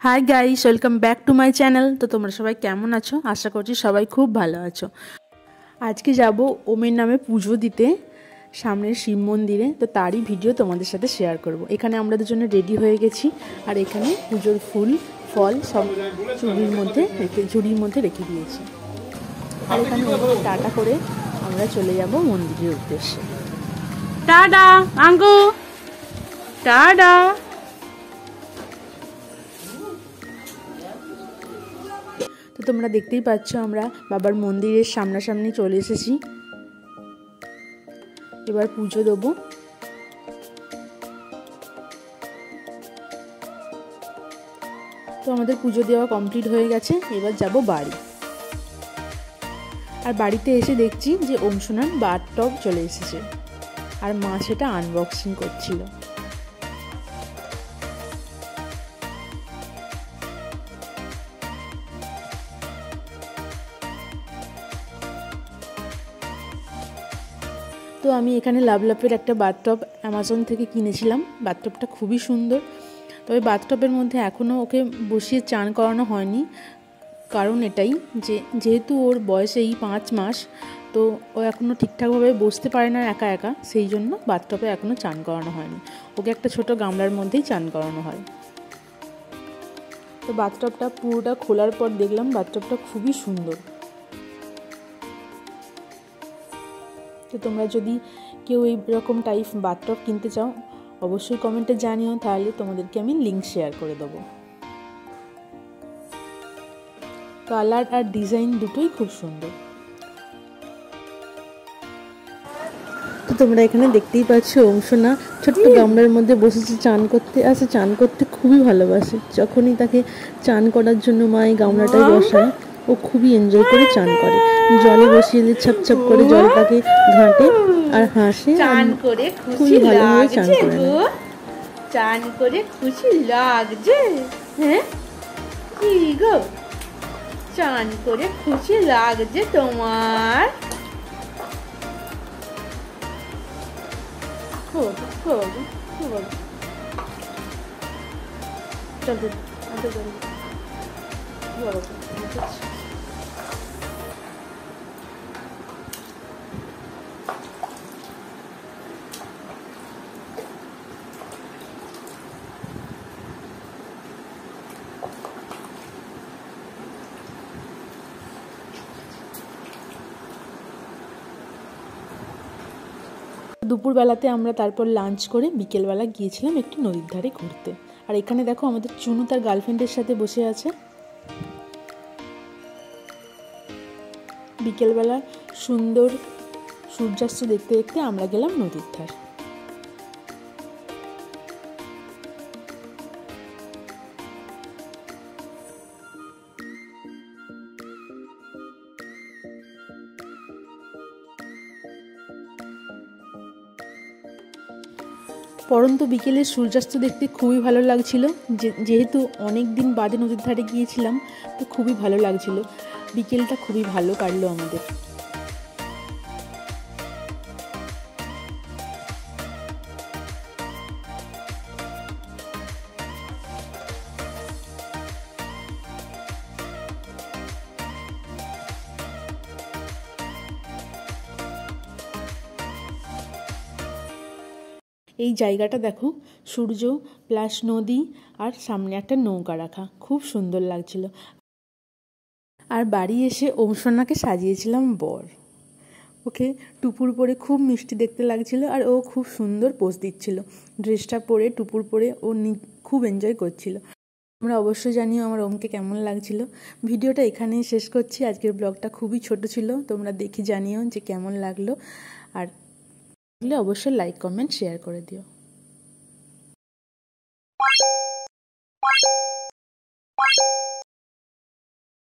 Hi guys, welcome back to my channel. তো তোমরা সবাই কেমন আছো? আশা করছি সবাই খুব ভালো আছো। আজকে যাব ওমের নামে পুজো দিতে সামনের শিব মন্দিরে। তো তারই ভিডিও তোমাদের সাথে শেয়ার করব। এখানে আমরা দুজনে রেডি হয়ে গেছি, আর এখানে পুজোর ফুল ফল সব ঝুড়ির মধ্যে রেখে দিয়েছি। আর এখানে টাটা করে আমরা চলে যাব মন্দিরের উদ্দেশ্যে। টাটা আঙ্গু, টাটা। তো তোমরা দেখতেই পাচ্ছ আমরা বাবার মন্দিরের সামনাসামনি চলে এসেছি। এবার পুজো দেবো। তো আমাদের পুজো দেওয়া কমপ্লিট হয়ে গেছে, এবার যাব বাড়ি। আর বাড়িতে এসে দেখছি যে ওম সোনার বাথটব চলে এসেছে, আর মা সেটা আনবক্সিং করছিল। তো আমি এখানে লাভলাভের একটা বাথটব অ্যামাজন থেকে কিনেছিলাম। বাথটবটা খুবই সুন্দর, তবে বাথটবের মধ্যে এখনও ওকে বসিয়ে চান করানো হয়নি। কারণ এটাই যেহেতু ওর বয়স এই 5 মাস, তো ও এখনও ঠিকঠাকভাবে বসতে পারে না একা একা, সেই জন্য বাথটবে এখনও চান করানো হয়নি। ওকে একটা ছোট গামলার মধ্যেই চান করানো হয়। তো বাথটবটা পুরোটা খোলার পর দেখলাম বাথটবটা খুবই সুন্দর। তো তোমরা যদি কেউ এইরকম টাইপ বাথটব কিনতে চাও অবশ্যই কমেন্টে জানিও, তাহলে তোমাদেরকে আমি লিঙ্ক শেয়ার করে দেবো। কালার আর ডিজাইন দুটোই খুব সুন্দর। তো তোমরা এখানে দেখতেই পাচ্ছ ওম সোনা ছোট্ট গামলার মধ্যে বসেছে চান করতে। আসে চান করতে খুবই ভালোবাসে। যখনই তাকে চান করার জন্য মা এই গামলাটায় বসায়, ও খুবই এনজয় করে চান করে। জলে বসিয়ে দিয়ে ছাপ ছাপ করে জলটাকে ঘাঁটে আর হাসে। চান করে খুশি লাগছে গো, চান করে খুশি লাগছে। হ্যাঁ কি গো, চান করে খুশি লাগছে তোমার? দুপুরবেলাতে আমরা তারপর লাঞ্চ করে বিকেলবেলা গিয়েছিলাম একটু নদীর ধারে ঘুরতে। আর এখানে দেখো আমাদের চুনু তার গার্লফ্রেন্ডের সাথে বসে আছে। বিকেলবেলা সুন্দর সূর্যাস্ত দেখতে দেখতে আমরা গেলাম নদীর ধার। পরন্ত বিকেলের সূর্যাস্ত দেখতে খুবই ভালো লাগছিল। যেহেতু অনেক দিন বাদে নদীর ধারে গিয়েছিলাম, তো খুবই ভালো লাগছিল। বিকেলটা খুবই ভালো কাটলো আমাদের। এই জায়গাটা দেখো, সূর্য প্লাস নদী আর সামনে একটা নৌকা রাখা, খুব সুন্দর লাগছিল। আর বাড়ি এসে ওম সোনাকে সাজিয়েছিলাম বর। ওকে টুপুর পরে খুব মিষ্টি দেখতে লাগছিল, আর ও খুব সুন্দর পোজ দিচ্ছিল ড্রেসটা পরে, টুপুর পরে ও খুব এনজয় করছিল। তোমরা অবশ্যই জানিও আমার ওমকে কেমন লাগছিল। ভিডিওটা এখানেই শেষ করছি। আজকের ব্লগটা খুবই ছোট ছিল, তোমরা দেখে জানিও যে কেমন লাগলো। আর অবশ্যই লাইক কমেন্ট শেয়ার করে দিও।